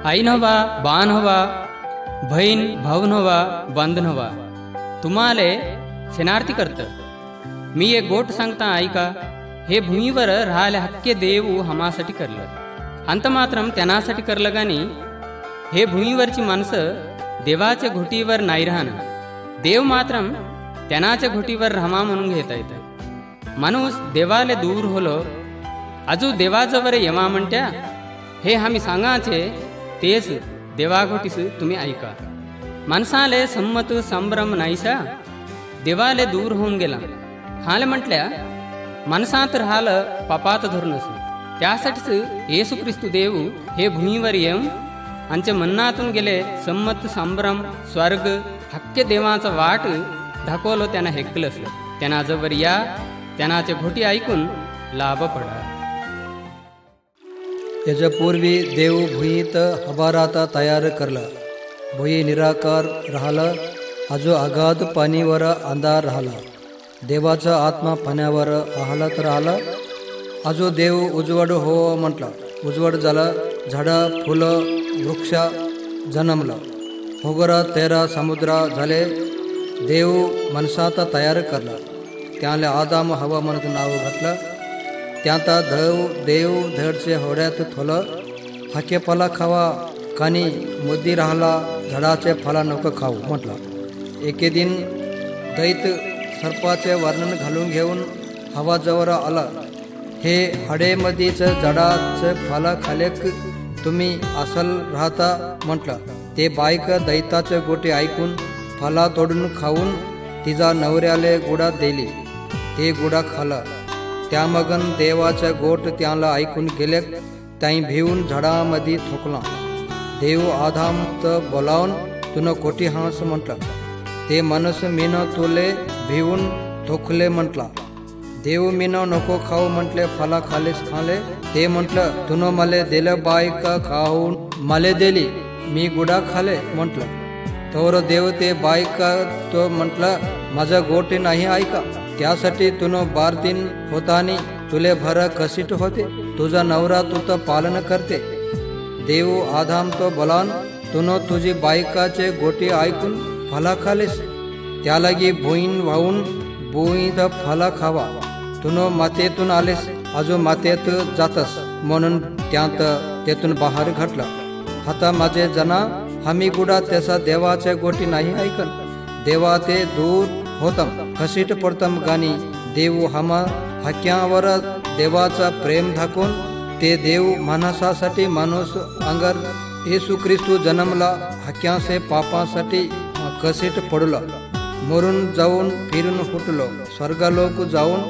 आईन हवा, बाण हवा, बहीण भाऊन हवा, बंधन हवा, तुम्हाले शरणार्थी करतं. मी एक गोट सांगता ऐका. हे भूमीवर राहायला हक्के देव हमासाठी करलं. अंत मात्रम त्यांनासाठी करलं गाणी. हे भूमीवरची माणसं देवाच्या घोटीवर नाही राहणं. देव मात्रम त्यांनाच्या घोटीवर राहा म्हणून घेता येतं. माणूस देवाले दूर होलो अजू देवाजवळ येवा म्हणत्या. हे आम्ही सांगाचे तेच देवाघोटीस तुम्ही ऐका. माणसाले संमत संभ्रम नाहीसा. देवाले दूर होऊन गेला. हाल म्हटल्या माणसात राहिलं पापात धरूनच. त्यासाठीच येशू ख्रिस्तू देव हे भूमीवर येऊन आमच्या मनातून गेले. संमत संभ्रम स्वर्ग हक्के देवाचा वाट दाखवलो. त्यांना हेकलंच. त्यांना जवळ या. त्यांनाचे घोटी ऐकून लाभ पडा. याच्यापूर्वी देव भुईत हबाराता तयार करला. भुई निराकार राहिला. अजो अगाध पाणीवर अंधार राहिला. देवाचा आत्मा पाण्यावर आहलत राहिला. अजो देव उजवड हो म्हटला. उजवड झाला. झाडं फुलं वृक्ष जन्मला. होगरा तेरा समुद्र झाले. देव माणसात तयार करला. त्याला आदाम हवा म्हणून नाव घातलं. त्याता देव धडचे होड्यात थोलं. हाके फला खावा कानी मुद्दी राहिला. झाडाचे फला नको खाऊ म्हटला. एके दिन दैत सर्पाचे वर्णन घालून घेऊन हवाजवळ आला. हे हाडेमधीच झाडाचे फला खालेक तुम्ही असल राहता म्हटला. ते बायक दैताचे गोटे ऐकून फला तोडून खाऊन तिचा नवऱ्याले गुडा दिली. ते गुडा खाला. त्यामगन देवाचा गोट त्याला ऐकून गेले. त्याई भिवून झाडामध्ये थोकला. देव आदामत बोलावून तुन कोटी हास म्हटला. ते माणूस मीन तुले भिवून थोकले म्हटला. देव मीन नको खाऊ म्हटले. फला खालेस खाले. ते म्हटलं तुन मले दिलं बायका खाऊन मले दिली. मी गुडा खाले म्हटलं. तोवर देव ते बायका तो म्हटलं माझा गोटे नाही ऐका. त्यासाठी तुन 12 दिन होतानी तुले भर कसीट होते. तुझा नवरा तुझं पालन करते. देव आदाम तो बोलान तुन तुझी बायकाचे गोटी ऐकून फला खालीस. त्यालागी भुईन वाहून भुईत फला खावा. तुन मातेतून आलेस. अजून मातेत जातस म्हणून त्यात तेथून बाहेर घातला. आता माझे जना आम्ही गुडा त्याचा देवाच्या गोटी नाही ऐकन. देवा ते दूर होतम कसीट पडतम गाणी. देव हमा हक्यावर देवाचा प्रेम दाखवून ते देव माणसासाठी माणूस अंगर येशू ख्रिस्तू जन्मला. हक्यासे पापासाठी कसीट पडला. मरून जाऊन फिरून फुटलो. स्वर्गलोक जाऊन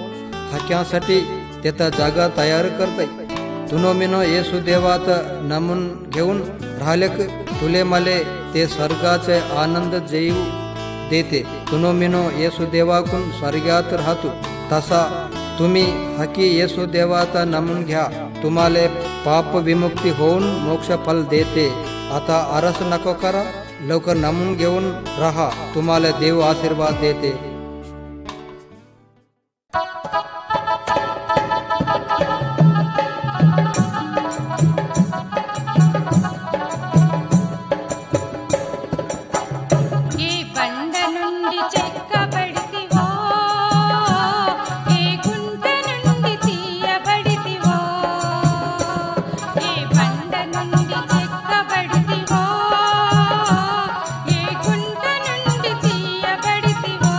हक्यासाठी त्याचा जागा तयार करते. तुनो मिनो येशू देवात नमून घेऊन राहिले. तुले मले ते स्वर्गाचे आनंद जेऊ देते. तुनो मिनो येशू देवाकून स्वर्गात राहतो. तसा तुम्ही हकी येशू देवात नमून घ्या. तुम्हाला पाप विमुक्ती होऊन मोक्ष फल देते. आता आरस नको करा. लवकर नमून घेऊन राहा. तुम्हाला देव आशीर्वाद देते. ఏ గుంట నుండి తీయబడితివో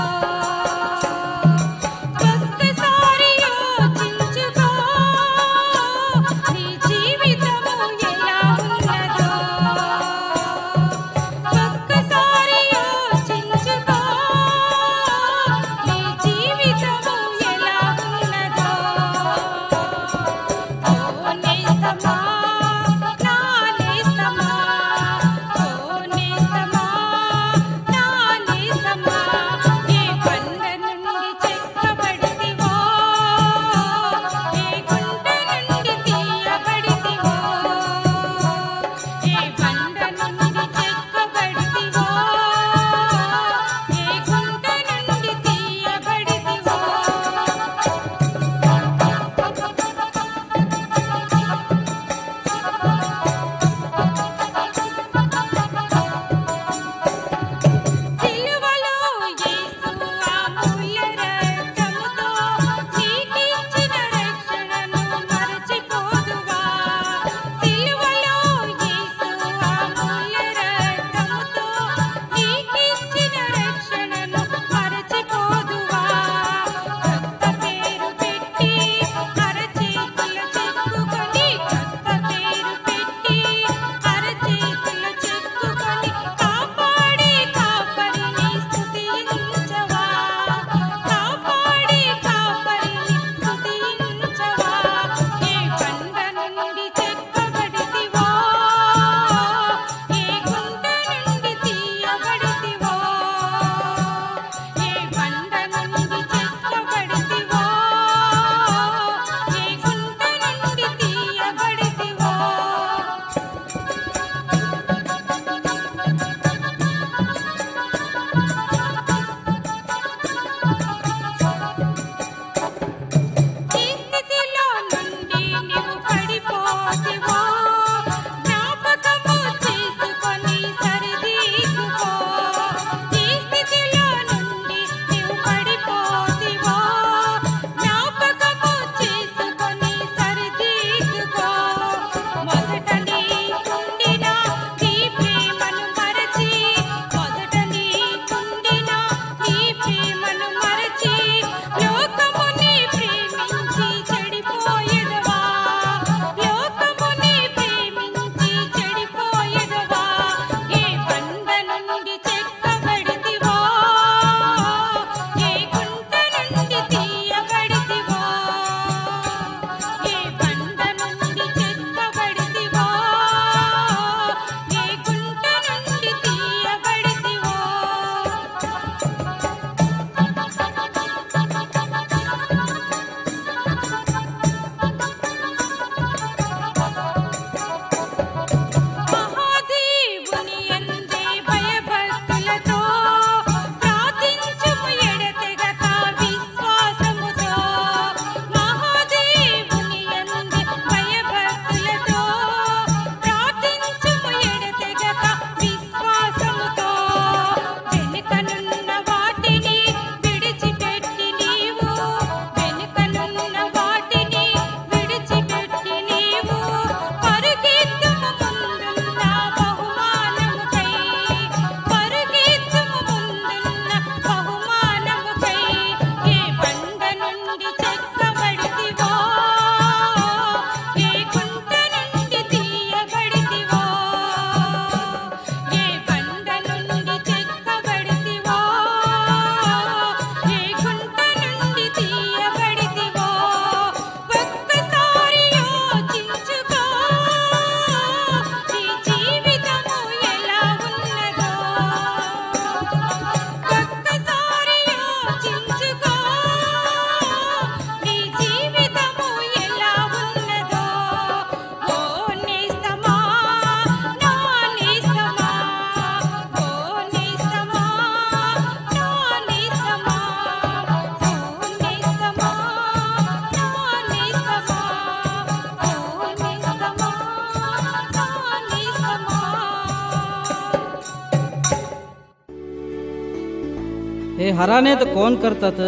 हे हराने तर कोण करतात,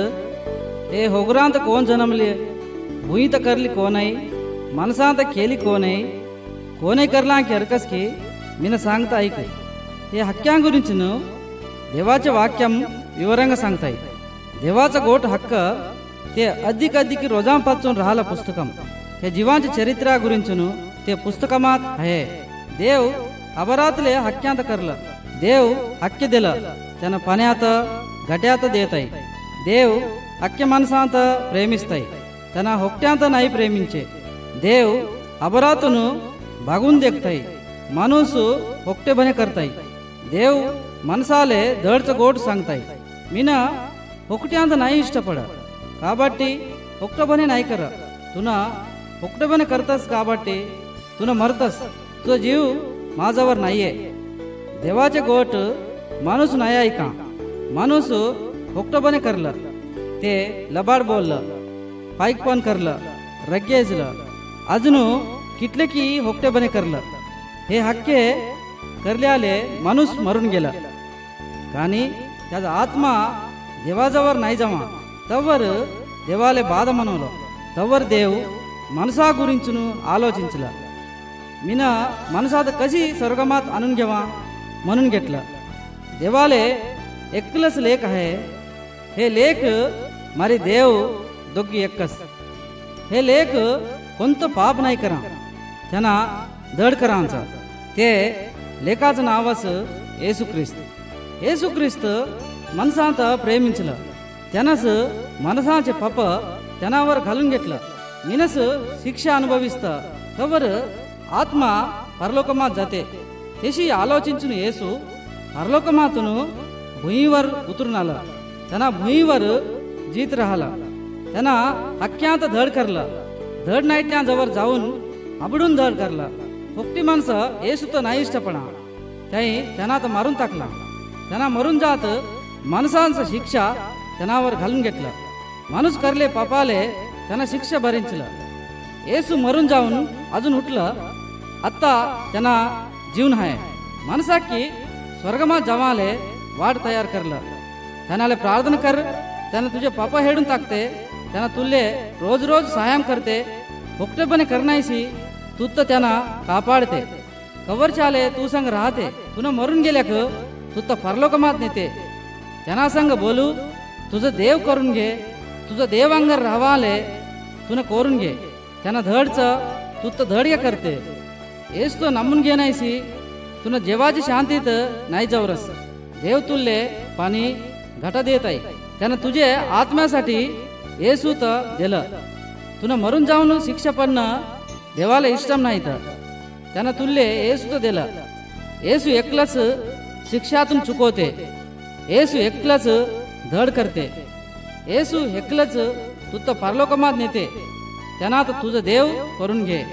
हे होगरांत कोण जन्मले, भुई तर करली कोणय, मनसांत केली कोणय, कोणे करला की अरकसकी मीन सांगता ऐक. हे हक्क्यां गुरिंचनु देवाचे वाक्यम विवరంగా सांगताय. देवाचा गोट हक्क ते अधिक रोजांपासून राहिला पुस्तकम. हे जीवांच्या चरित्रा गुरिंचनु ते पुस्तकमात आहे. देव अबरातले हक्क्यांत करलं. देव हक्य दिलं, त्यानं पाण्यात घट्यात देताय. देव हक्य माणसांत प्रेमिस्ताय, त्यांना होकट्यांत नाही प्रेमिंचे. देव अबरातून भागून देखताय, माणूस होकटेपणे करताय. देव మనసాలే దర్చ గోట్ सांगताय. मीन होकट्यांत नाही इष्टपड కాబట్టి होकटपणे नाही कर. तुना होकटपणे करतस కాబట్టి तुना मरतस. तुझा जीव माझावर नाहीये. देवाचे गोट माणूस नाही ऐका. माणूस होकटपणे करलं, ते लबाड बोललं, पाईकपण करलं, रग्गेजलं, अजून किटले की होकटेपणे करलं. हे हक्के करल्याले माणूस मरून गेला. కానీ त्याचा आत्मा देवाजवळ नाही जमा तवर देवाले బాధ మనవలో तवर देव मनसा गुरिंचुनु आलोचिंचला. मीन मनसात कशी स्वर्गमात आणून घ्यावा म्हणून घेतलं. देवाले एकलच लेख आहे. हे लेख मारी देव दोघी एकच. हे लेख कोणतं पाप नाही करा, त्यांना धड करांचा. ते लेखाचं नावच येशू ख्रिस्त. येशू ख्रिस्त मनसांत प्रेमिंचलं, त्यानंच मनसाचे पाप त्यानावर घालून घेतलं. मीनस शिक्षा अनुभविस्त तवर आत्मा परलोकमात जाते. तेशी आलोचिंचून येसू परलोकमातून भुईवर उतरून आला. त्यांना भुईवर जीत राहिला. त्यांना हक्क्यांत धड करलं. धड नाही त्याजवळ जाऊन आबडून धड करला. होकटी माणसं येसू तर नाही इष्टपणा, त्यांना तर मारून टाकला. त्यांना मरून जात माणसांचं शिक्षा त्यानावर घालून घेतलं. माणूस करले पापाले त्यांना शिक्षा भरिंचलं. येसू मरून जाऊन अजून उठलं. आत्ता त्यांना जीवन आहे. माणसा की स्वर्गमात जमाले वाट तयार करलं. त्यांनाले प्रार्थना कर, त्यांना तुझे पापा हेडून टाकते. त्यांना तुले रोज रोज सहाय्य करते. होकटेपणे करण्याशी तू तर त्यांना कापाडते. कवर चाले तू संग राहते. तुला मरून गेल्याक तू तर परलोकमात नेते. त्यांना संग बोलू, तुझं देव करून घे. तुझं देव अंगर राहावाले तुला कोरून घे. त्यांना धडचं तू तर धड करते. येस तो नमून घे नाहीसी तुला जेवाची शांतीत नाही जवरस. देव तुले पाणी घटा देत आहे. त्यानं तुझे आत्म्यासाठी येसू तर दिलं. तुला मरून जाऊन शिक्षा पण देवाला इष्टम नाही तर त्यानं तुले येसू तर दिलं. येसू एकलाच शिक्षातून चुकवते. येसू एकलाच धड करते. येसू एकलाच तू तर परलोकमात नेते. त्यांना तर तुझं देव करून घे.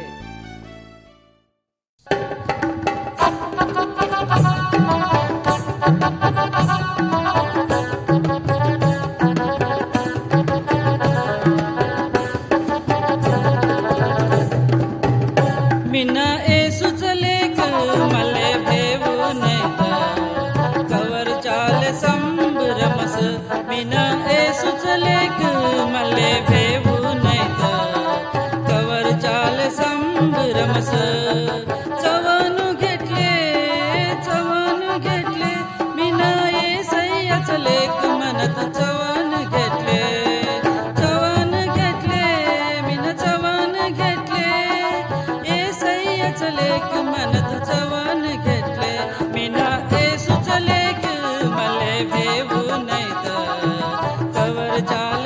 चवन घेतले मीन येसय्याच लेक मनत. चवन घेतले मीन चवन घेतले येसय्याच लेक मनत. चवन घेतले मीन येसूच लेक मले भेवू नयत. कवर चाल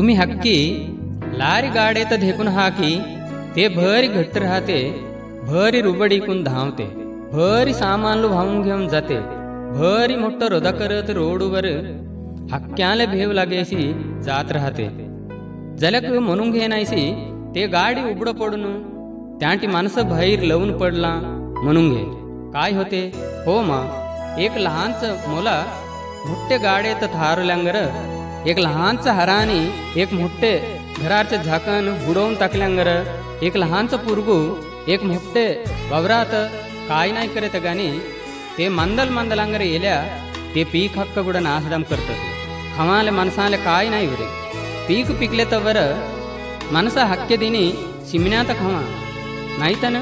तुम्ही हक्की लारी गाडेत धेकून हाकी ते भरी घट्ट राहते, भरी रुबडीकून धावते, भरी सामानलू वाहून घेऊन जाते, भरी मोठं रोदा करत रोडवर हक्क्याला भेव लागेसी जात राहते. जलक म्हणून घेनायसी ते गाडी उबडं पडून त्यांटी माणसं बाहेर लवून पडला म्हणून घे. काय होते हो मा, एक लहानच मुला मोठे गाडेत थारल्यांगर, एक लहानचं हरानी एक मोठे घराचे झाकण बुडवून टाकल्यांगर, एक लहानचं पुरगू एक मोठे वावरात काय नाही करत गाणी ते मंदलांगर येल्या ते पीक हक्क गुड नासदम करतात. खमाले मनसाले काय नाही उरे, पीक पिकले तर मनसा हक्के दिनी शिमण्यात खमा नाही तर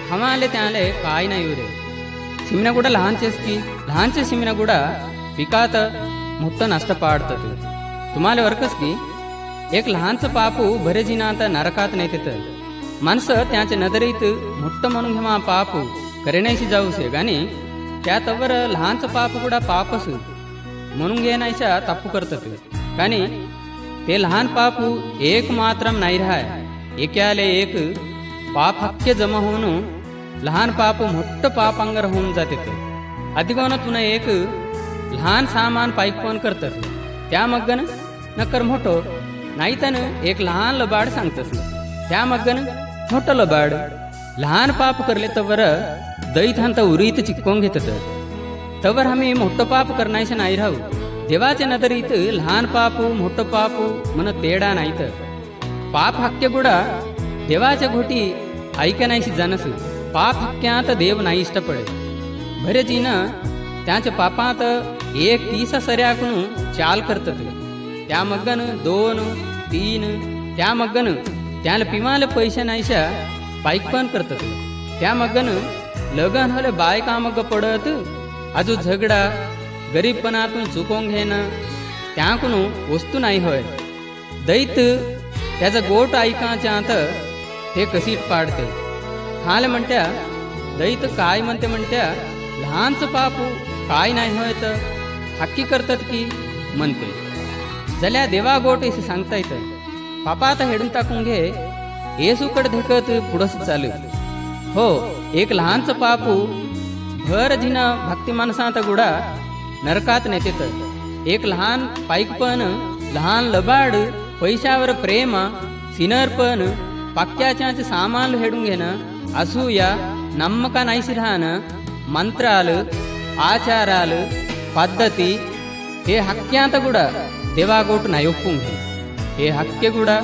खमाले त्याले काय नाही उरे. शिमण्या गुडा लहानचेच की लहानचे शिमण्या गुडा पिकात मोठं नष्ट पाडतात. तुम्हाला वर्कस की एक लहानचं पापू बरे जिनात नरकात नाही तिथं माणसं त्याच्या नजरेत मोठं म्हणून घेमा पापू करेनायशी जाऊसे गाणी त्यातवर लहानचं पाप गुडा पापस म्हणून घेण्याच्या तप्पू करतात. गाणी ते लहान पापू एक मात्रम नाही राहाय, एकाले एक पाप हक्के जमा होऊन लहान पापू मोठं पापांगर होऊन जाते. अधिकोन तुला एक लहान सामान पायकपण करतस त्या मग्गन नकर मोठं नाही तर एक लहान लबाड सांगतस त्या मग्गन मोठं लबाड. लहान पाप करले तर दैथांत उरीत चिक्कोन घेतात, तवर आम्ही मोठं पाप करण्याचे नाही राहू. देवाच्या नजरीत लहान पापू मोठं पापू मन तेडा नाही तर पाप हक्के गुडा देवाच्या घोटी ऐकण्याची जानस. पाप हक्क्यात देव नाही इष्ट पडे. बरे जीन त्याच्या पापात एक 30 सर्याकून चाल करतात. त्या मग्गन 2, 3 त्या मग्गन त्याला पिमाले पैसे नाहीशा पायकपण करतात. त्या मग्गन लगन होले बायका मग पडत अजून झगडा गरीबपणातून चुकवून घेणं त्याकून वस्तू नाही होय. दैत त्याचा गोट ऐकाच्या आत हे कशी पाडते. हाल म्हणत्या दैत काय म्हणत्या लहानचं पापू काय नाही होय तर हक्की करतात की म्हणते. जल्या देवा गोट असे सांगता येतं. पापात हेडून टाकून घे येसूकड धेकत पुढंच चालू. हो एक लहानचं पापू भर जिन भक्ती माणसांत गुडा नरकात नेतेत. एक लहान पाईकपण लहान लबाड पैशावर प्रेम सिनरपण पक्क्याच्याच सामान हेडून घेणं असूया नम्मका नाहीशी राहणं मंत्राल आचाराल पद्धती हे हक्क्यांत गुडा देवा गोट नाही ओपून घे. हे हक्के गुडा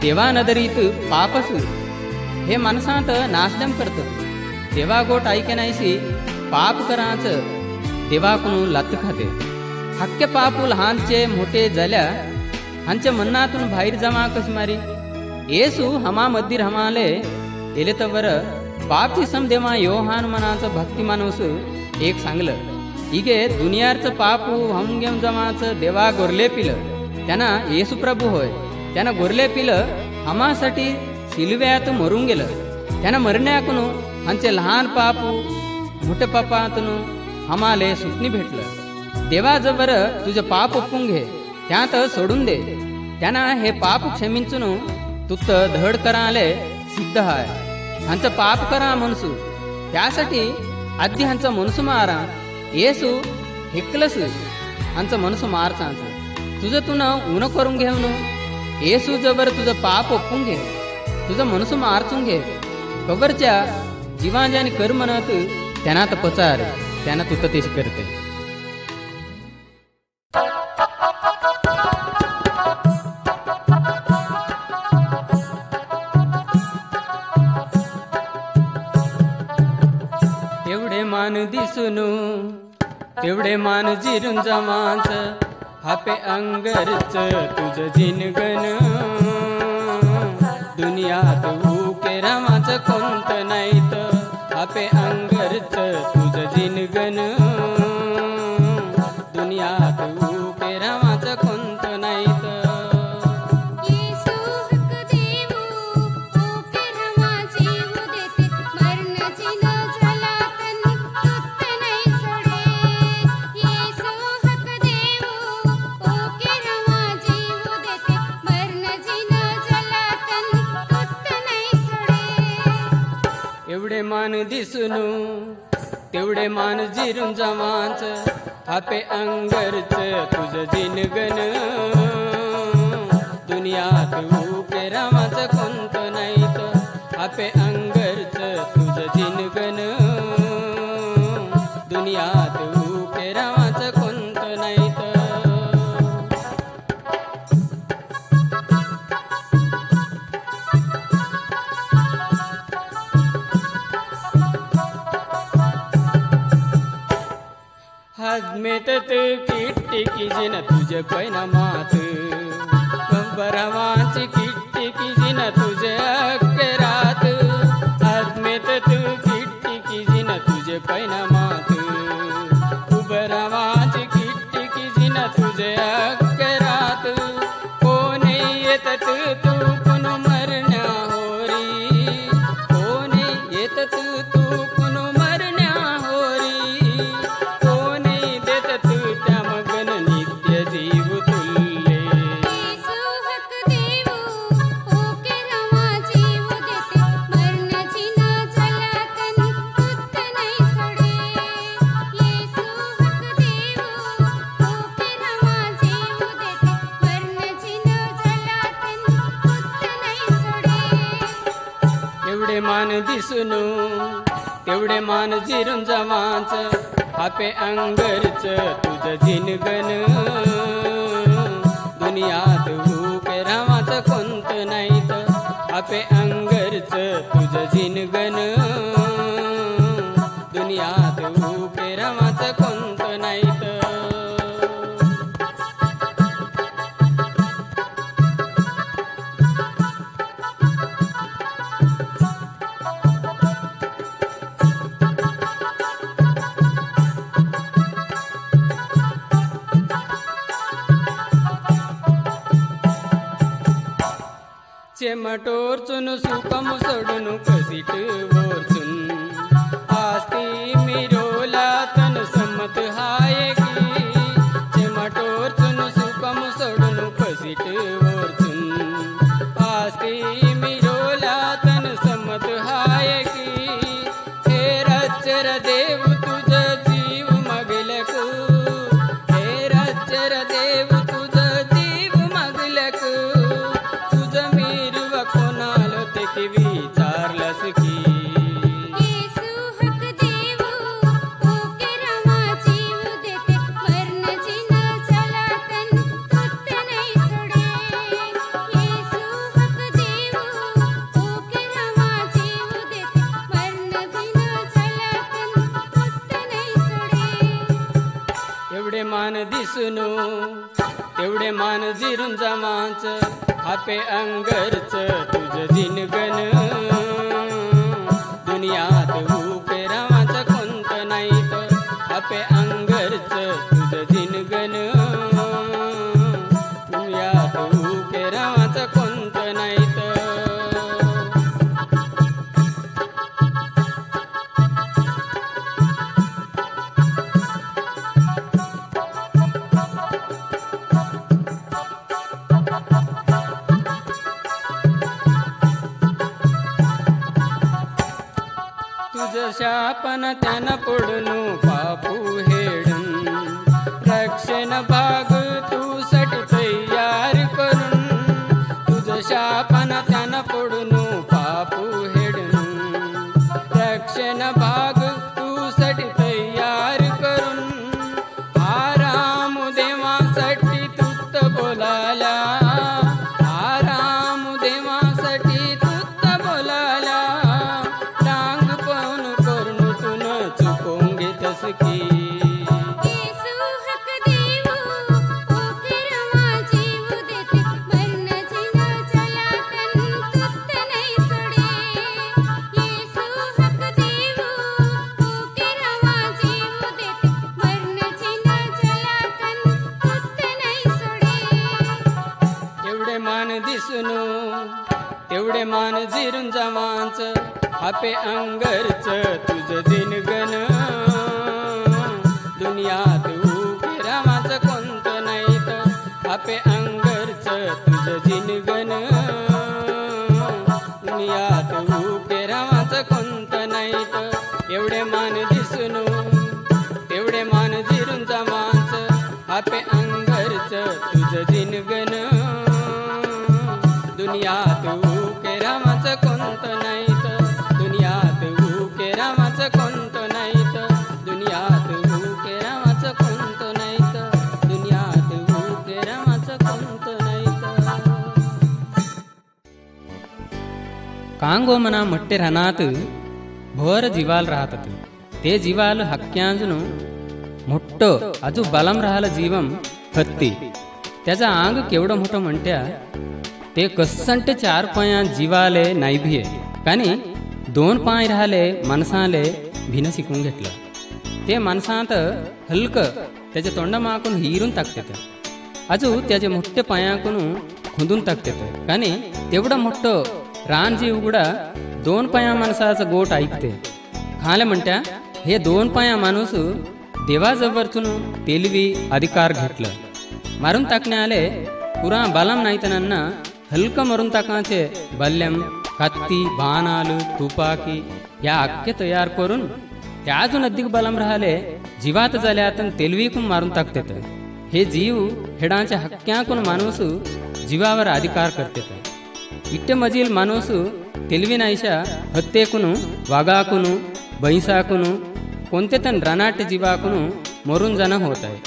देवा नदरीत पापस हे माणसांत नाशदम करतात. देवा गोट ऐके नाहीशी पाप कराच देवाकून लत खाते. हक्के पापू लहानचे मोठे झाल्या हांच्या मनातून बाहेर जमा कशी मारी. येसू हमा मधीर हमाले येले तर पापची समदेवा योहान मनाचं भक्ती माणूस एक सांगलं. इगे दुनियाचं पापू हम घेऊन जमाचं देवा गोरले पिलं. त्यांना येसू प्रभू होय. त्यांना गोरले पिलं हमासाठी सिलव्यात मरून गेलं. त्यांना मरण्याकून आमचे लहान पापू मोठे पापातून हमाले सुटणी भेटलं. देवा जबर तुझं पाप ओपून घे त्यात सोडून दे. त्यांना हे पाप क्षमिंचून तुत धड कराले सिद्ध हाय. ह्यांचं पाप करा मनसू त्यासाठी आधी ह्यांचं मनसू मारा. येसू हिकलस ह्यांचं मनसू मारचांच तुझं तू ऊन करून घेऊन येसू जबर तुझं पाप ओपून घे तुझं मनसू मारचून घे. कबरच्या जीवांजानी कर म्हणत त्यांना तर पचार त्यांना तुत तेच करते. एवढे मान दिसून तेवढे मान जिरून जमाच हापे अंगरच तुझं जिनगण. दुनियात उके रामाचं कोणतं नाहीत हापे अंगरच तुझं जिनगण. दुनियात उके रामाचं कोणतं नाहीत. एवढे मान दिसून तेवढे मान जिरून जमाच थापे अंगरच तुझं जिनगन दुनियात उके रामाचं कोणतं नाहीत थापे अंगरच तुझं जिनगन दुनियात उके रामाचं कोणतं नाहीत हजमेतत किट्टी किजिन तुझे पैना मात बरावाची किट्टी किजिन तुझे अक्केरात हजमेतत किट्टी किजिन तुझे पैना मात बरावाची किट्टी किजिन तुझे अक्केरात कोणी येतत तू कुण मरण्या होरी कोणी येतत तू कुण मरण्या होरी मान दिसून तेवढे मान जिरून जमाच आपे अंगरच तुझं जिनगन दुनियात उके रामाचं कोणतं नाहीत आपे अंगरच तुझं जिनगन दुनियात उके रामाचं कोणतं नाहीत चेमटोरचून सुकम सोडून कसीट वोरचून आस्ती मिरोला तन सम्मत हाय की चेमटोरचून सुकम सोडून कसीट वोरचून आस्ती मिरोला तन सम्मत हाय की हे रच्चर देव तुझ जीव मगलक हे रच्चर देव तुझ जीव मगलक की विचारलस की येसू हक देव ओके रामा जीव देते मरणाची न चलातन तुत्त नाही सोडे येसू हक देव ओके रामा जीव देते मरणाची न चलातन तुत्त नाही सोडे एवढे मान दिसून तेवढे मान जिरून जमाच आपे अंगरच तुझं जिनगन दुनियात उके रामाचं कोणतं नाहीत आपे अंगरच तुझं जिनगन दुनियात उके रामाचं कोणतं नाहीत तुझं शापन त्यानं पडून पापू हेडून रक्षण भाग तू साठी तयार करून तुझं शापन त्यानं पडून पापू हेडून रक्षण भाग तू साठी तयार करून आराम देवासाठी तुत्त बोलाला आराम देवासाठी तुत्त बोलाला की येसू हक देव ओके रामा जीव देते मरणाची न चलातन तुत्त नाही सोडे येसू हक देव ओके रामा जीव देते मरणाची न चलातन तुत्त नाही सोडे एवढे मान दिसून तेवढे मान जिरून जमाच आपे अंगरच तुझं जिनगन दुनियात उके रामाचं कोणतं नाहीत आपे अंगरच तुझं जिनगन दुनियात उके रामाचं कोणतं नाही कांगो मना मट्टे रानात भर जीवाल राहतात. ते जीवाल हक्क्यांजून मोठं अजू बलम राहिलं जीवम हत्ती. त्याचा अंग केवढं मोठं म्हणत्या ते कसंटे 4 पायां जीवाले नाही भिये. कानी 2 पाय राहिले माणसाले भिन शिकून घेतलं. ते माणसांत हलकं त्याच्या तोंडामाकून हिरून टाकतात. अजू त्याच्या मोठ्या पायाकून खुंदून टाकतात. कानी तेवढं मोठं रान जीव उघडा 2 पाया माणसाचं गोट ऐकते. खाले म्हणत्या हे 2 पाया माणूस देवाजवळचून तेलवी अधिकार घेतलं. मारून टाकणे आले पुरा बलम नाही त्यांना हलकं मारून टाकाचे बल्यम कत्ती बाणाल तुपाकी या अख्खे तयार करून त्या अजून अधिक बलम राहिले जीवात झाल्यात तेलवीकून मारून टाकतात. हे जीव हेडांच्या हक्क्याकून माणूस जीवावर अधिकार करतात. इट्टे मजील माणूस तेलवी नाहीशा हत्येकून वाघाकून बैसाकून कोणते तन रनाट्य जीवाकून मरून जाणं होत आहे.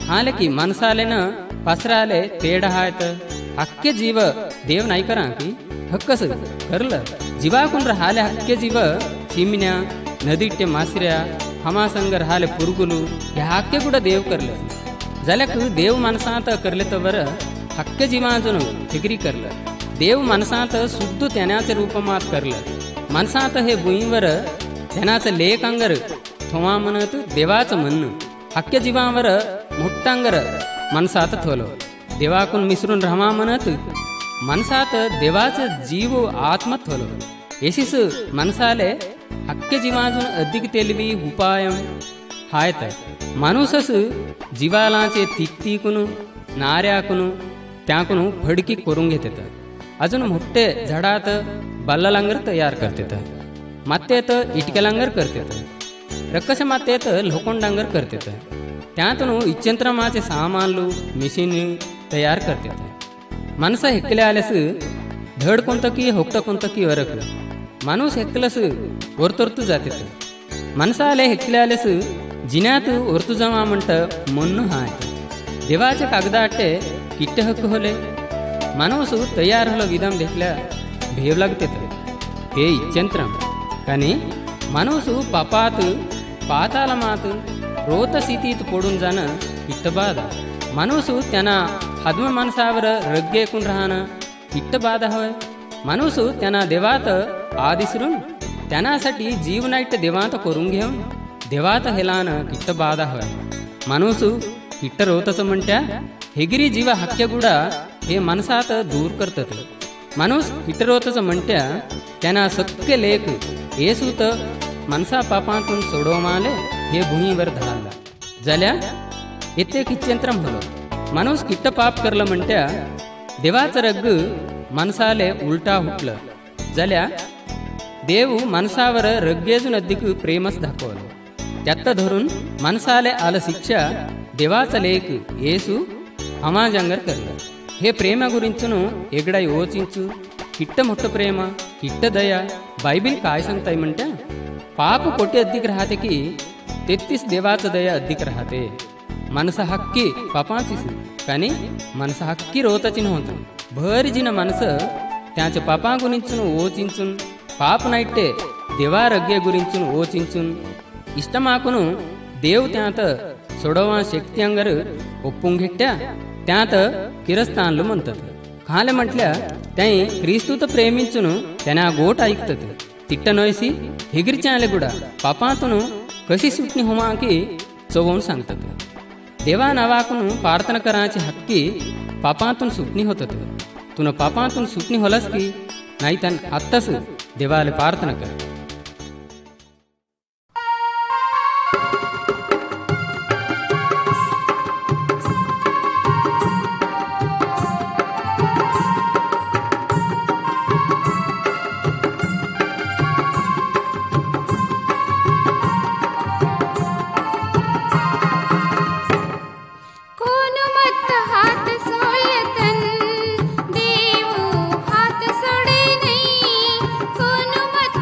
हाले की माणसालेनं पसराले तेढ आहेत. हक्के जीव देव नाही करा की हक्कस करलं. जीवाकून राहिले हक्के जीव चिमण्या नदीट्टे मासऱ्या हमासंग राहिले पुरगुलू ह्या हक्के कुठं देव करलं. जाल्याक देव माणसांत करले तर बरं हक्के जीवाजून फिक्री करलं. देव माणसांत शुद्ध त्यानाचे रूपमात करलं. माणसांत हे भुईवर त्यानाचं लेख अंगर थोवा म्हणत देवाचं म्हणणं हक्के जीवावर मोठ्ठांगर माणसात थोलो. देवाकून मिसरून रामा म्हणत माणसात देवाचं जीव आत्मा थोलो. येशीस माणसाले हक्के जीवाजून अधिक तेलवी उपाय हायत. माणूसच जीवालाचे तिकतीकून नाऱ्याकून त्याकून फडकी करून घेतात. अजून मोठे झाडात बल्लालांगर तयार करतात. मातेत इटक्यालांगर करतात. रक्कस मातेत लोखंडांगर करतात. त्यातून इच्छंत्रमाचे सामानलू मिशीन तयार करतात. माणसं हेकले आल्यास धड कोणतं की होकतं कोणतं की वरक माणूस हेकलस वरतोरतू जातात. माणसं आले हेकले आल्यास जिन्यात वरतू जमा म्हणतं म्हणणं हाय. देवाच्या कागदाटे किट्टे हक्क होले. माणूस तयार हलो विधान देखल्या भेव लागते ते इच्छंत्रम. कानी माणूस पापात पातालमात रोत स्थितीत पडून जाणं किट्टबाध. माणूस त्यांना हादम माणसावर रग्गेकून राहणं किट्टबाध होय. माणूस त्यांना देवात आदिसरून त्यांनासाठी जीवनाईट देवात करून घेऊन देवात हेलानं किट्टबाध होय. माणूस किट्ट रोतच म्हणत्या हेगिरी जीव हक्क्यगुडा हे माणसात दूर करतात. माणूस किट्ट रोतच म्हणत्या त्यांना सख्य लेख येसूत माणसा पापातून सोडवमाले हे भूमीवर धाडला. झाल्या येथे किच्चंत्रम होलो. माणूस किट्ट पाप करलं म्हणत्या देवाचं रग्ग माणसाले उलटा हुटलं. झाल्या देव माणसावर रग्गेजून अधिक प्रेमच दाखवलं. त्यात धरून माणसाले आलं शिक्षा देवाचा लेख येसू अमाजांगर करलं. हे प्रेमा गुरींचून एगडा योचिंचू किट्ट मोठं प्रेम किट्ट दया बायबिल काय सांगताय म्हणत्या पाप कोटी अधिक राहते की 33 देवाचं दया अधिक राहते. माणसं हक्की पापाचीच कानी माणसं हक्की रोताची नव्हतं. भरजीन माणसं त्याच्या पापा गुरींचून ओचिंचून पाप नाईटे देवा रग्गे गुरींचून ओचिंचून इष्टमाकून देव त्यात सोडवा शक्ती अंगर ओपून घेट्या त्यात किरस्तानलं म्हणतात. खाले म्हटल्या त्याई क्रिस्तूत प्रेमींचून त्यांना गोट ऐकतात. तिट्ट नयसी हिगिरच्या आले गुडा पापातून कशी सुटणी होमा की चवून सांगतात. देवा नावाकून प्रार्थना करायची हक्की पापातून सुटणी होतात. तुन पापातून सुटणी होलास की नाही तर आत्ताच देवाला प्रार्थना कर. हात सोडे नाही कोण मत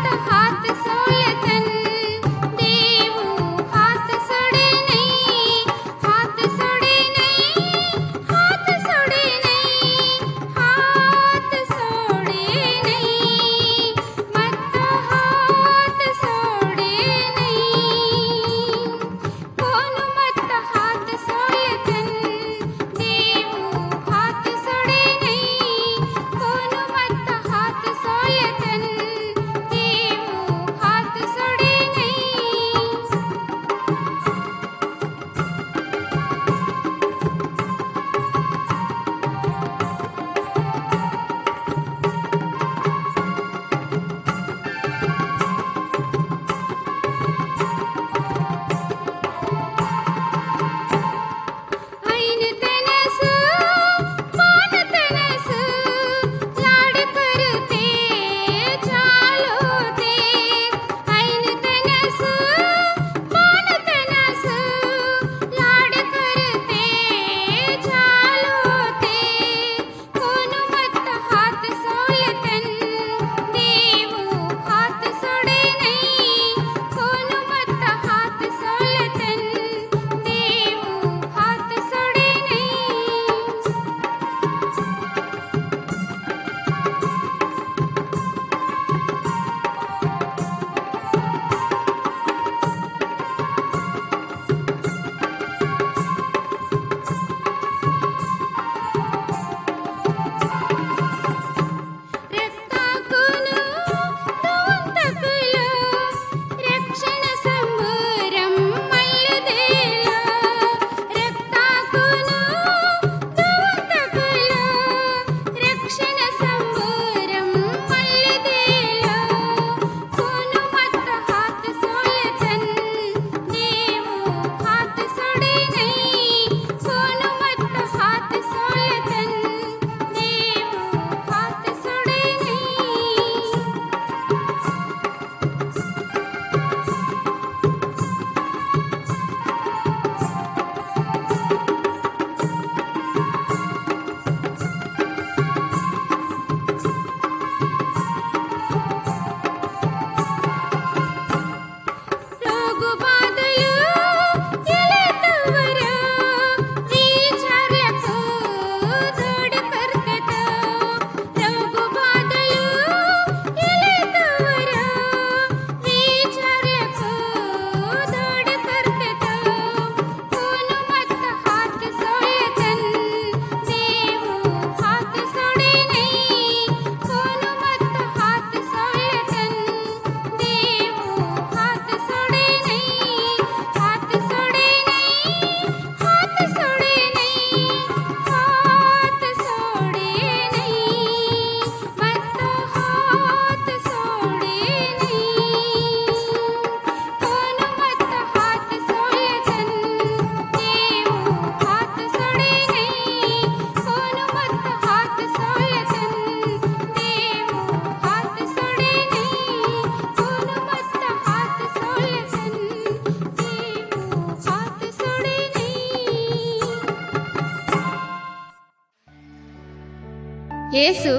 येसु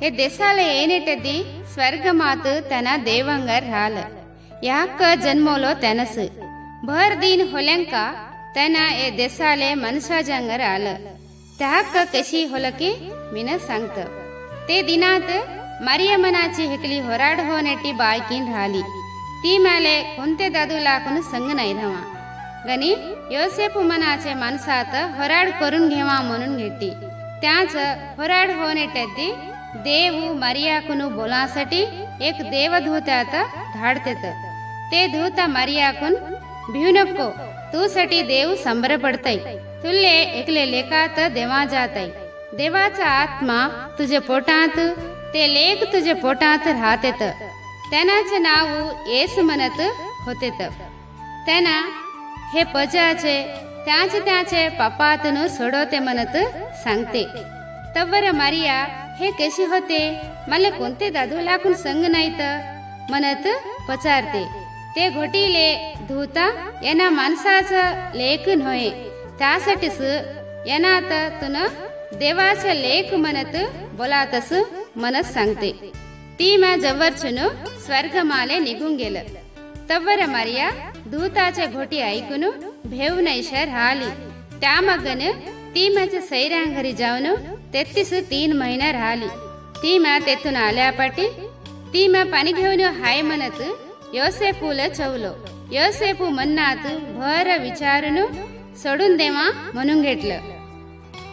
हे देशाला येनेटदी स्वर्गमात त्यांना देवांगर राहिलं. याक जन्मलो त्यानस भर दिन होल्यांका त्यांना ए देशाले मनसाजांगर आलं. त्याक कशी होलकी मीन सांगत. ते दिनात मरियमनाची हेकली होराड होनेटी बायकीन राहिली. ती माले कोणते दादू लाकून संग नाही राहा. गणी योसेफ मनाचे माणसात होराड करून घेवा म्हणून घेतली. त्याच होराड होनेटदी देव मरियाकुनु बोलासाठी एक देवदूतात धाडतेत. ते दूत मरियाकुन भिऊ नको, तू साठी देव संबर पडतय. तुले एकले लेखात देवा जातय. देवाचा आत्मा तुझे पोटात, ते लेख तुझे पोटात राहतेत. त्यानाचे नाव येसु म्हणत होतेत. त्यांना हे पजाचे त्याचे पापातनु सोडवते म्हणत सांगते. तवर मरिया हे कशी होते, मला कोणते दादू लाकून संग नाहीत म्हणत पचारते. ते घोटीले धूता यांना माणसाचा लेख नव्हे, त्यासाठीच येनात तुन देवाचा लेख म्हणत बोलातस म्हणत सांगते. ती मा जवळचून स्वर्गमाले निघून गेलं. तवर मरिया दूताच्या घोटी ऐकून भेवून ऐशा राहिली. त्या मगन ती माझ्या सैरां घरी जाऊन 33 महिना राहिली. ती मा तेथून आल्यापाटी ती मा पाणी घेऊन हाय म्हणत योसेपूला चवलो. योसेपू मन्नात भर विचारून सोडून देवा म्हणून घेतलं.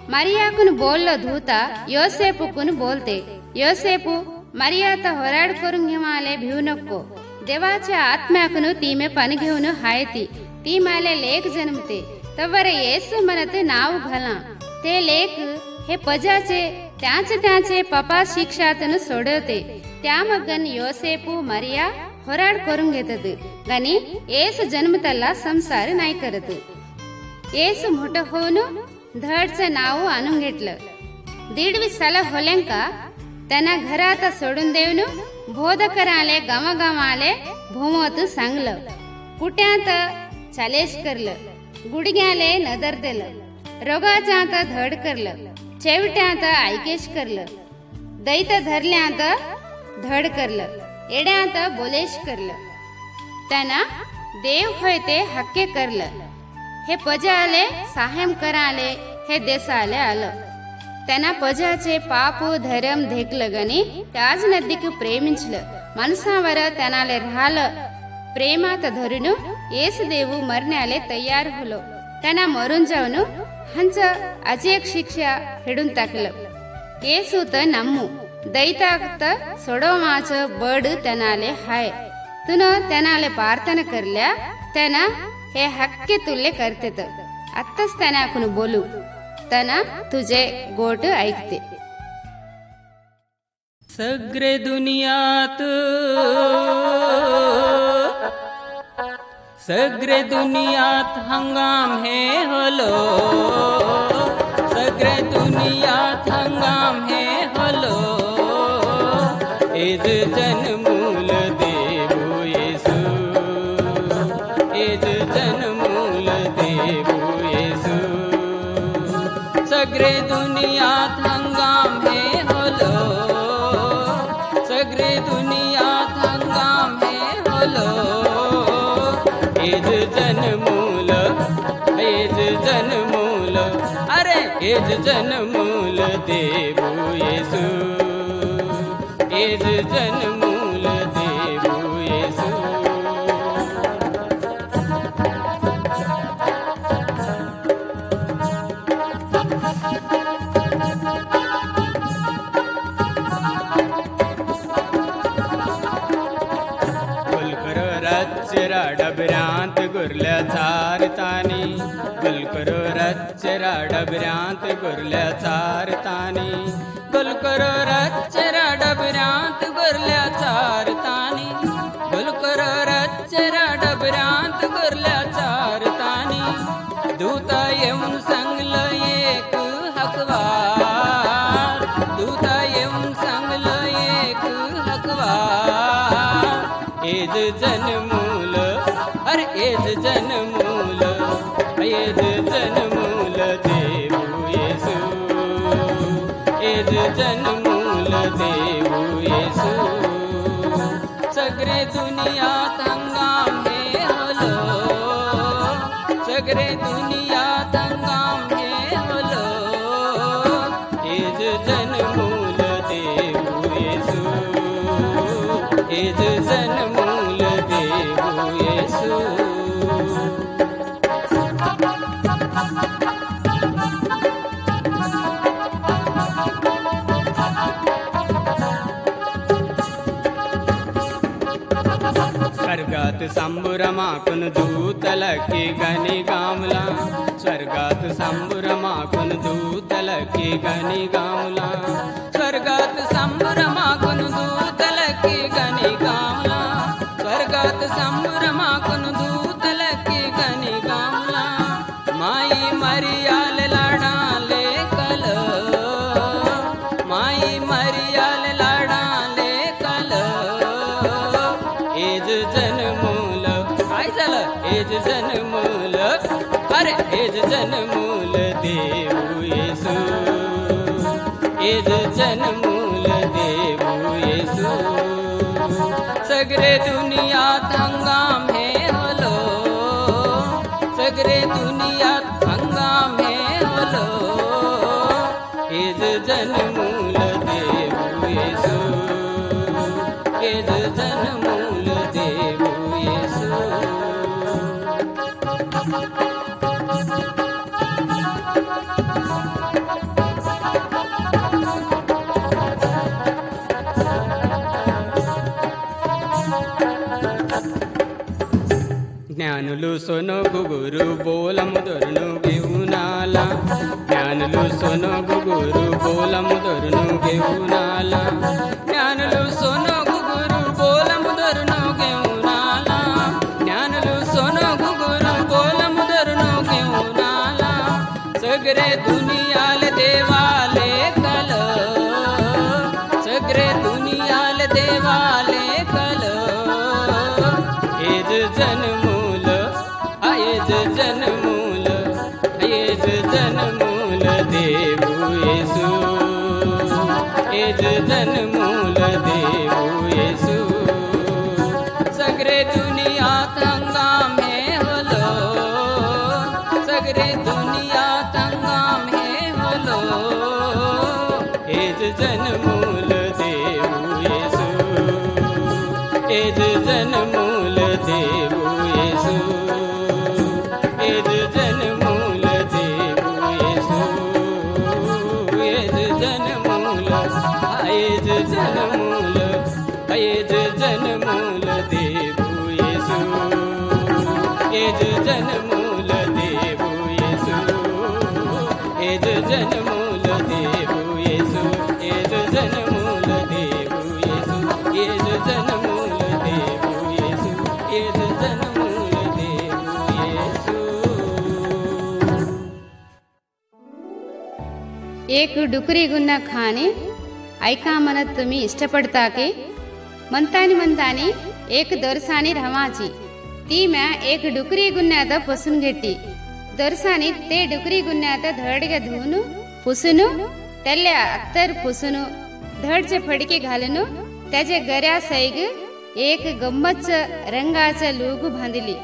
मरियाकून बोललो धूता योसेपूकून बोलते. योसेपू मरियाता होराड करून घेवाले भिऊ नको, देवाच्या आत्म्याकून ती मे पाणी घेऊन हायती. ती माले लेख जन्मते. तवर येसु म्हणत नाव घाला. ते लेख हे पजाचे त्याचे पपा शिक्षातून सोडवते. त्या मगन योसेपू मरिया होराड करून घेतात. गानी येसु जन्मताला संसार नाही करत. येसु मोठं होऊन धडचं नाव आणून घेतलं. 1.5 साल होल्यांका त्यांना घरात सोडून देऊन बोधकराले गावागावाले भोमत सांगलं. कुट्यात चालेश करलं, गुडघ्याले नदर दिलं, रोगाच्यात धड करलं, चेवट्यात ऐकेश करलं, दैत धरल्यात धड करलं, येड्यात बोलेश करलं. त्यांना देव होय ते हक्के करलं. हे पजाले साहेम कराले हे देशाले आलं. त्यांना पजाचे पाप धरम धेकलं. गणी त्याच नदीक प्रेमिंचलं. माणसावर त्यानाले राहिलं. प्रेमात धरून येस देव मरण्याले तयार होलो. त्यांना मरून जाऊन हंच अजेक शिक्षा हेडून टाकलं. येसू तर नम्मू दैतात सोडवमाचं बड त्यानाले हाय. तुन त्यानाले प्रार्थना करल्या. त्यांना हे हक्के तुले करतेत. आत्ताच त्यानाकून बोलू. त्यांना तुझे गोट ऐकते. सगळे दुनियात हंगाम हे हलो. सगळे दुनियात हंगाम हे हलो. एज जन्मूल देवो येसू, एज जन्मूल देवो येसू. सगळे दुनियात हंगाम हे हलो. सगळे दुनियात हंगाम हे हलो. एज जन्मूल, एज जन्मूल, अरे एज जन्मूल देवो येसू. एज जन्मूल देवो येसू. डबऱ्यांत गुरल्या चारतानी, गुलकरो रच्चरा डबऱ्यांत गुरल्या चारतानी, गुलकरो रच्चरा डबऱ्यांत गुरल्या चारतानी, गुलकरो रच्चरा डबऱ्यांत गुरल्या चारतानी. दूता येऊन सांगलं एक हकवार, दूता येऊन सांगलं एक हकवार. एज जन्मूल, अरे एज जन्मूल, एज जन्मूल देवो येसू. एज जन्मूल देऊ येसू सगळे दुनियात हंगाम हे होलो सगळे दुनियात हंगाम हे होलो एज जन्मूल देऊ येसू एज जन्मूल देऊ येसू स्वर्गात संभ्रमाकुन दूतलकी गणी गामला स्वर्गात संभ्रमाकुन दूतलकी गणी गामला स्वर्गात संभ्रमाकुन दूतलकी गणी गामला स्वर्गात संभ्रमाकुन दूतलकी गणी गामला माई मरियाल लाडाले कल माई मरियाल लाडाले कल एज जन्मूल काय झालं एज जन्मूल अरे एज जन्मूल देऊ येसू एज जन्मूल देऊ येसू सगळे दुनियात हंगाम हे होलो सगळे दुनियात हंगाम हे होलो एज जन्मूल देऊ येसू एज जन्मूल देऊ येसू ज्ञानुलु सोनो गुगुरु बोलमुदरुनु घेऊनाला ज्ञानुलु सोनो गुगुरु बोलमुदरुनु घेऊनाला ज्ञानुलु सोनो गुगुरु बोलमुदरुनु घेऊनाला ज्ञानुलु सोनो गुगुरु बोलमुदरुनु घेऊनाला सगळे दुनियाल देवाले कल सगळे दुनियाल देवाले कल एज जन्मूल एज जन्मूल एज जन्मूल देऊ येसू एज जन्मूल देऊ येसू सगळे दुनियात हंगाम हे होलो सगळे दुनियात हंगाम हे होलो एज जन्मूल देऊ येसू एज जन्मूल देऊ येसू एज जन्मूल देऊ येसू एज जन्मूल एज जन्मूल एज जन्मूल देऊ येसू एज जन्मूल देऊ येसू एज जन्मूल देऊ येसू एज जन्मूल देऊ येसू एज जन्मूल देऊ येसू एज जन्मूल देऊ येसू एक डुकरी गुन्हा खाणे ऐका म्हणत तुम्ही इष्टपडता की म्हणतानी एक दरसाणी रवाची ती म्या एक डुकरी गुन्ह्यात पुसून घेतली दरसाणी ते डुकरी गुन्ह्यात धडगे धुवून पुसून त्याला अत्तर पुसून धडचे फडके घालून त्याच्या गऱ्या सैग एक गंमत रंगाचं लूग बांधली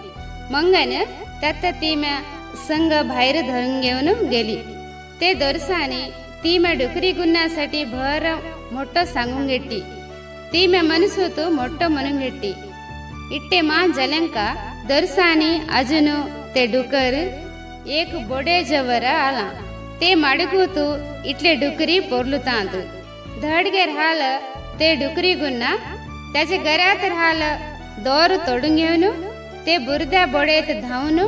मंगन त्यात ती म्या संग बाहेर धरून घेऊन गेली ते दरसाणी ती म्या डुकरी गुन्ह्यासाठी भर मोठं सांगून घेतली ती म्या मनसोतो मोठं म्हणून घेतली इट्टे मा जलंका दरसाणी अजून ते डुकर एक बोडे जवर आला ते मडगूतू इटले डुकरी पोरलुतांत धडगे राहल ते डुकरी गुन्हा त्याच्या गऱ्यात राहल दोर तोडून घेऊन ते बुरद्या बोडेत धावून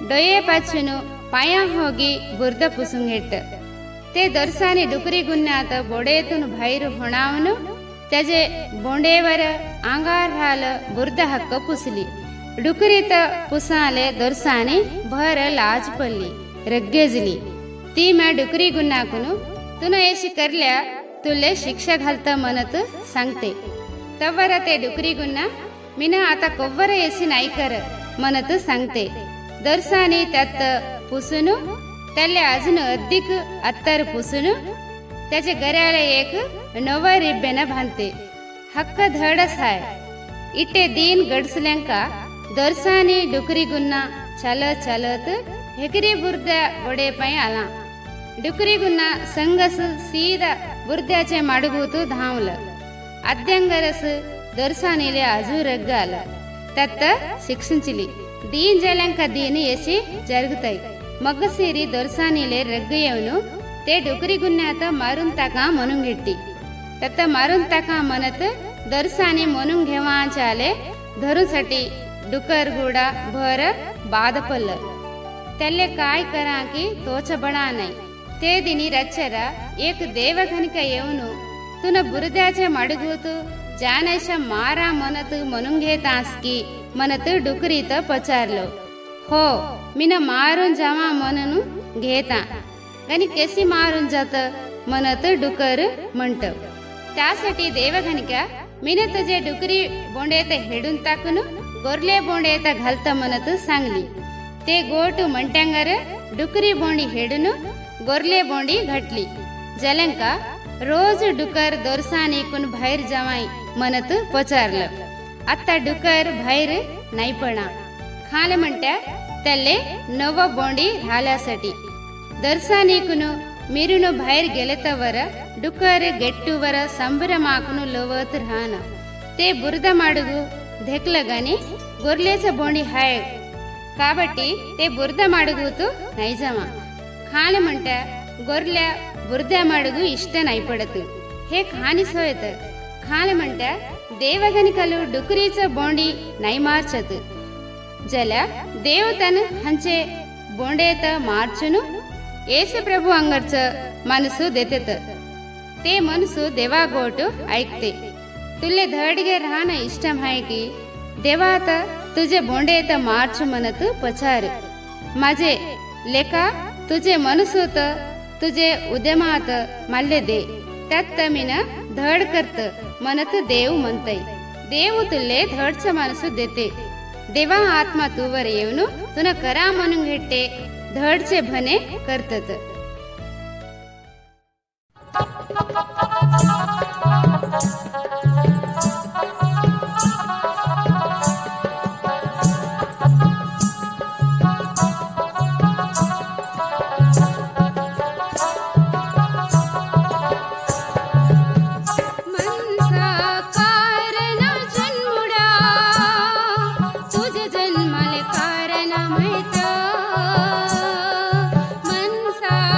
डोये पाचून पाया होगी बुर्द पुसून घेत ते दरसानी डुकरी गुन्ह्यात बोडेतून बाहेर होणावून त्याचे बोंडेवर अंगार राहल बुर्द हक्क पुसली डुकरीत पुसाले दरसानी भर लाज पडली रग्गेजली ती म्या डुकरी गुन्हाकून तुन येशी करल्या तुले शिक्षा घालता म्हणत सांगते तवर ते डुकरी गुन्हा मीन आता कोव्वर येशी नाही कर म्हणत सांगते दरसानी त्यात पुसून त्याला अजून अधिक अत्तर पुसून त्याच्या गऱ्याला एक नवं रिब्बेन बांधते. हक्क धडस हाय. इटे दीन गडसल्यांका दर्सानी डुकरी गुन्ना चालत चालत हेकरी बुर्द्या गोडे पाय आला. डुकरी गुन्ना संगस सीदा बुर्द्याचे माडगूतू धावलं. अद्यांगरस दर्सानीले आजू रग्ग आला. तत्त शिक्षिंचली. दीन जल्यांका दीन येसी जరుగుताई. मग सीरी दर्सानीले रग्ग येवनु ते डुकरी गुन्ह्यात मारून टाका म्हणून घेतली. तत्त मारून टाका म्हणत दर्सानी म्हणून घेवाचे आले. धरूसाठी डुकर गुडा भर बाद पडलं. त्याले काय करा की तोच बडा नाही. ते दिनी रच्चरा एक देवघनिक येऊन तुन बुरद्याचे मडगूत जानेशा मारा म्हणत म्हणून घेतास की म्हणत डुकरीत पचारलो. हो मीन मारून जावा म्हणून घेता आणि केसी मारून जात म्हणत डुकर म्हणत. त्यासाठी देवघनिका मीन तुझे डुकरी बोंडेत हेडून टाकून गोरले बोंडेत घालत म्हणत सांगली. ते गोट म्हणट्यांगर डुकरी बोंडी हेडून गोरले बोंडी घटली. जलंका रोज डुकर दोरसानीकून बाहेर जावाई म्हणत पचारलं. आता डुकर बाहेर नाही पडा. खाल म्हणत्या त्याले नव बोंडी राहल्यासाठी. दर्सानीकून मिरून बाहेर गेले तवर डुकर गेट्टूवर संभ्रमाकून लवत राहन. ते बुरद माडगू धेकलं गानी गोरलेचं बोंडी हाय काबट्टी ते बुरद माडगूतू नाही जावा. खाल म्हणत्या गोरल्या बुरद्या माडगू इष्ट नाही पडत. हे खानीस होयत. खाल म्हणत्या देवघनिकಲು डुकरीचं बोंडी नाही मार्चत. जल्या देव तन हंचे बोंडेत मार्चुनु येसु प्रभू अंगरच मनसू देतेत. ते मनसू देवा गोट ऐकते. तुले धडगे राहणं इष्टम आहे की देवात तुझे बोंडेत मार्च म्हणत पचार. माझे लेका तुझे मनसूत तुझे उद्यमात माल्य दे. त्यात मीन धड करत म्हणत देव म्हणतय. देव तुले धडच मनसू देते. देवा आत्मा तुवर येऊन तुन करा म्हणून घेते धडचे भने करतत. मनसा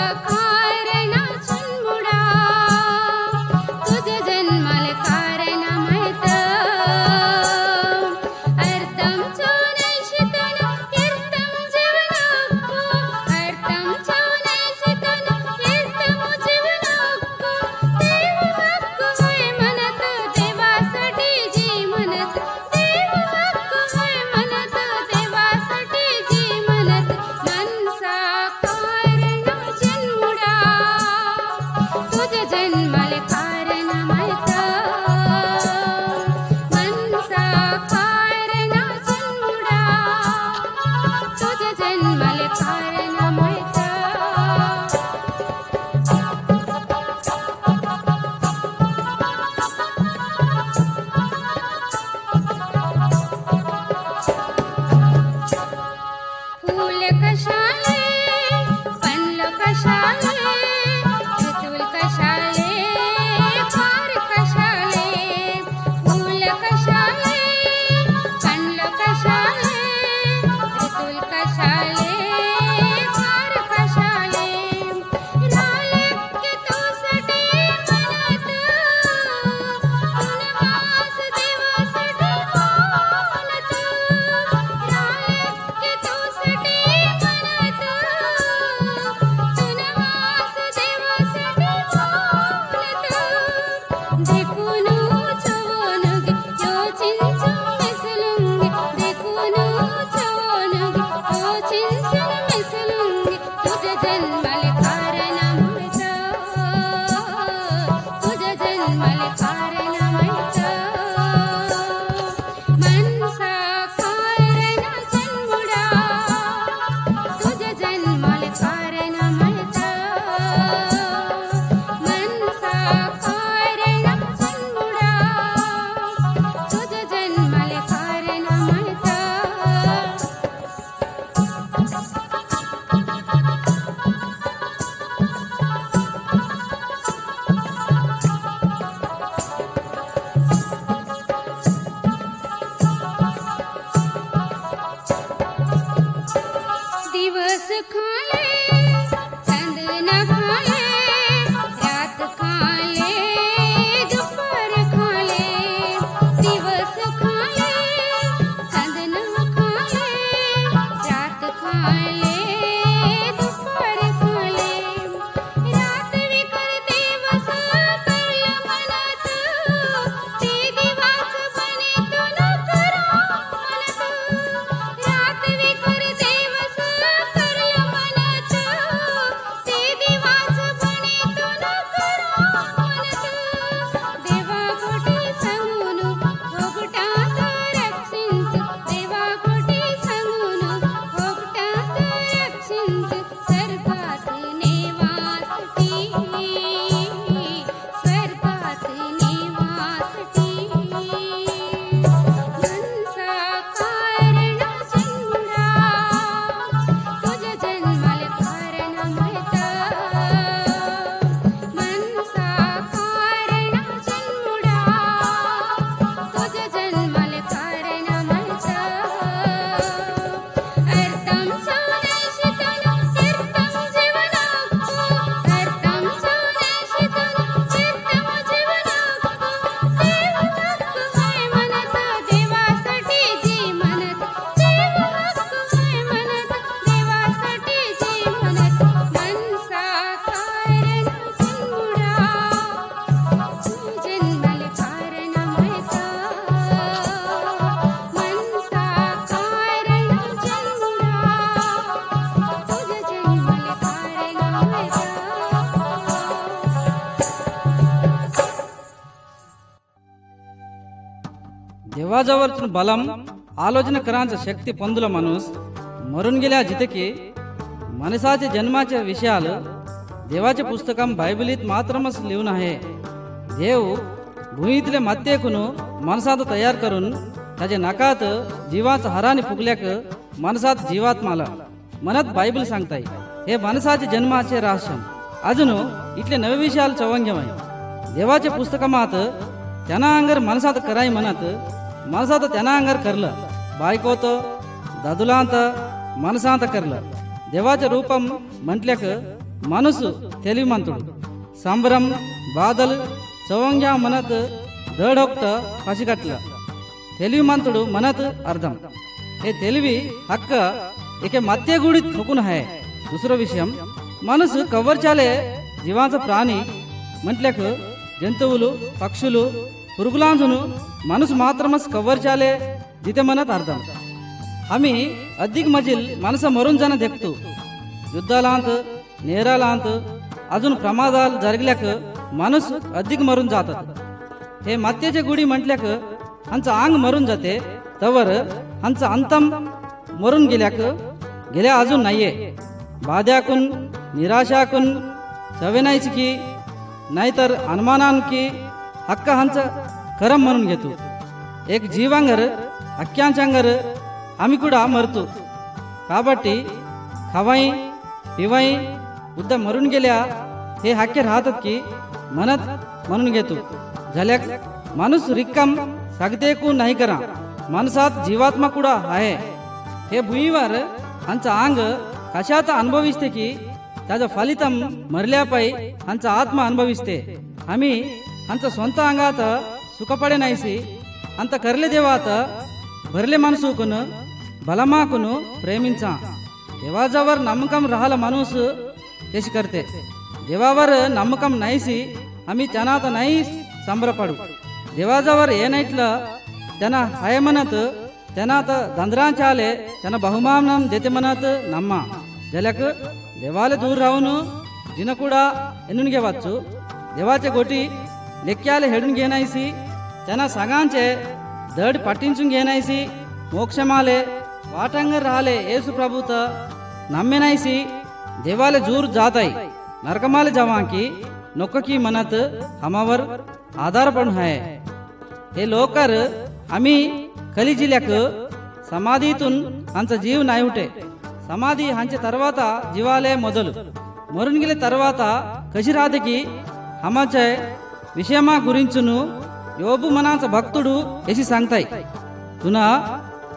देवाजवळून बलम आलोचना करांचा शक्ती पंदुला माणूस मरून गेल्या जितके मनसाचे जन्माच्या विषयाला देवाचे पुस्तकं बायबलीत मात्रमच लिहून आहे. देव भुईतले मत्येकून मनसात तयार करून त्याच्या नकात जीवाचा हराने फुगल्याक मनसात जीवात्माला मनात बायबल सांगताय. हे मनसाचे जन्माचे रहस्य अजून इथले नवे विषयाला चवंग्यमय. देवाच्या पुस्तकामात त्यांना अंगर मनसात कराय म्हणत मनसात त्यांना अंगर करलं. बायकोत दादुलांत मनसांत करलं. देवाचे रूपम म्हटल्याक माणूस తెలివిమంతుడు సంబరం బాధలు చవంగ్యా మనత్ దడొక్త పసిగట్ల తెలివిమంతుడు మనత్ అర్థం. हे తెలివి हक्क एके मत्य गुडीत ठोकून आहे. दुसरं विषय माणूस कव्वरचाले जीवाचा प्राणी म्हटल्याक जंतुవులు पक्षुలు पुरुगुलांजून माणूस मात्रमच कव्वरचाले जिथे म्हणत अर्थम. आम्ही अधिक मजील माणसं मरून जाणं देखतो. युद्धालांत नेरालांत अजून प्रमादाल जरगल्याक माणूस अधिक मरून जातात. हे मत्याचे गुडी म्हटल्याक हांचं अंग मरून जाते तवर हांचं अंतम मरून गेल्या अजून नाहीये. बाध्याकून निराशाकून सवेनायची नाहीतर अनुमानांकी हक्क हांचं करम म्हणून घेतो. एक जीवांगर हक्क्यांचांगर आम्ही कुडा मरतो. काबट्टी खवाई पिवाई उद्दा मरून गेल्या हे हक्के राहतात की म्हणत म्हणून घेतो. झाल्याक माणूस रिक्कम सागतेकू नाही करा. माणसात जीवात्मा कुडा आहे. हे भुईवर हांचा अंग कशात अनुभविस्ते की त्याचा फलितम मरल्यापाई हांचा आत्मा अनुभविस्ते. आम्ही हांचा स्वंत अंगात सुखपडे नाहीसी अंत करले देवात भरले माणसूकून बलमाकून प्रेमिंचा. देवाजवर नమ్మకం राहला माणूस तेशी करते. देवावर नమ్మకం नाहीसी आम्ही त्यांनात नाही संभ्रपडू. देवाजवर ये नाईटलं त्यांना हाय म्हणत त्यांनात दंद्रांचे आले त्यांना बहुमानम देते म्हणत नम्मा. जलक देवाले दूर राहून जिन कुडा एन्नून घेवाचू. देवाचे गोटी लेक्क्याले हेडून घेनायसी त्यांना सगांचे दड पट्टिंचून घेनायसी. मोक्षमाले वाटंगर राहले येसु प्रभुत नम्मेनायसी देवाले जूर जाताई. नरकमाले जवांकी नोक्की म्हणत हमावर आधार पण आहे. हे लोकर आम्ही खली जिल्ह्याक समाधीतून हांचा जीव नाही उठे. समाधी हांचे तरवाता जीवाले मोदಲು मरून गेले तरवाता कशी राहते की हमाचे विषयमा गुरिंचुनु योबु मनाचा भक्तुडू एसी सांगताय. तुना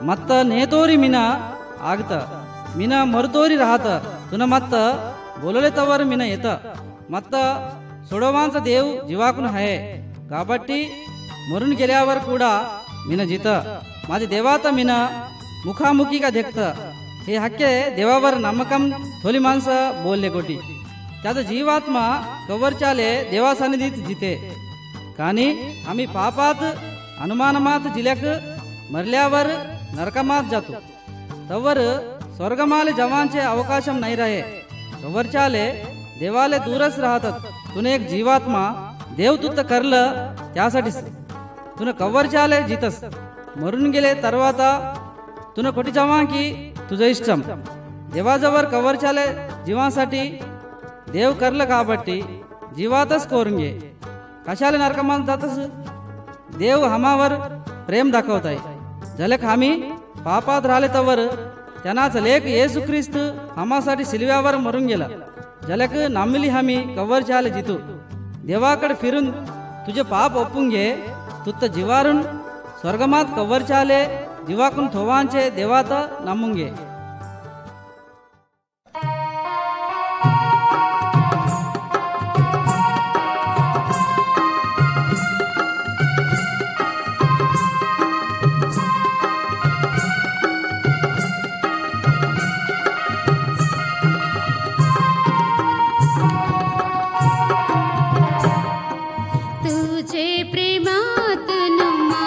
मत्त नेतोरी मीना आगत मीना मरतोरी राहत. तुना मत्त बोलले तवर मीना येत. मत्त सोडवांचा देव जीवाकून आहे. काबट्टी मरून गेल्यावर कुडा मीना जित माझे देवात मीना मुखामुखी का देखत. हे हक्के देवावर नమ్మకం थोली माणसं बोलले गोटी. त्याचा जीवात्मा कव्वरचाले देवा सन्निधीत जिते. कानी आम्ही पापात अनुमानमात जिल्याक मरल्यावर नरकमात जातो. तवर स्वर्गमाले जवांचे अवकाशम नाही रहे. कव्वरचाले देवाले दूरच राहतात. तुने एक जीवात्मा देव तुत्त करलं त्यासाठीच तुन कव्वरचाले जितस. मरून गेले तरवाता तुन कोटी जावा की तुझं इष्टम. देवाजवर कव्वरचाले जीवांसाठी देव करलं काबट्टी जीवातच कोरून घे. कशाला नरकमात जातस. देव हमावर प्रेम दाखवताय. झलक आम्ही पापात राहिले तवर त्यांनाच लेख येसु ख्रिस्त हमासाठी सिलव्यावर मरून गेला. झलक नामिली आम्ही कव्वरचाले जितू. देवाकडे फिरून तुझे पाप ओपून घे. तुत्त जीवारून स्वर्गमात कव्वरचाले जीवाकून थोवांचे देवात नमून घे. तुझे प्रेमात नुमा